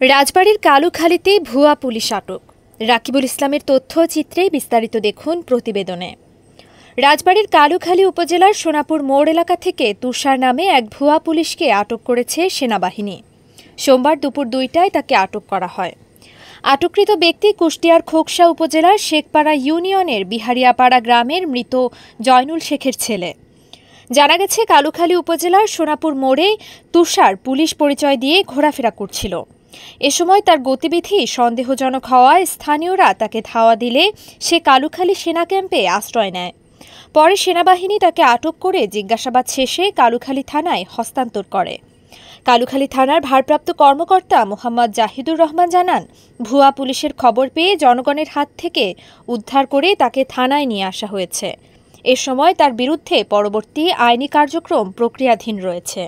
রাজবাড়ীর কালুখালীতে ভুয়া পুলিশ আটক। রাকিবুল ইসলামের তথ্যচিত্রে বিস্তারিত দেখুন প্রতিবেদনে। রাজবাড়ীর কালুখালী উপজেলার সোনাপুর মোড় এলাকা থেকে তুষার নামে এক ভুয়া পুলিশকে আটক করেছে সেনাবাহিনী। সোমবার দুপুর ২টায় তাকে আটক করা হয়। আটককৃত ব্যক্তি কুষ্টিয়ার খোকসা উপজেলার শেখপাড়া ইউনিয়নের বিহারিয়াপাড়া গ্রামের মৃত জয়নুল শেখের ছেলে। জানা গেছে, কালুখালী উপজেলার সোনাপুর মোড়ে তুষার পুলিশ পরিচয় দিয়ে ঘোরাফেরা করছিল। এ সময় তার গতিবিধি সন্দেহজনক হওয়ায় স্থানীয়রা তাকে ধাওয়া দিলে সে কালুখালী সেনা ক্যাম্পে আশ্রয় নেয়। পরে সেনাবাহিনী তাকে আটক করে জিজ্ঞাসাবাদ শেষে কালুখালী থানায় হস্তান্তর করে। কালুখালী থানার ভারপ্রাপ্ত কর্মকর্তা মোহাম্মদ জাহিদুর রহমান জানান, ভুয়া পুলিশের খবর পেয়ে জনগণের হাত থেকে উদ্ধার করে তাকে থানায় নিয়ে আসা হয়েছে। এ সময় তার বিরুদ্ধে পরবর্তী আইনি কার্যক্রম প্রক্রিয়াধীন রয়েছে।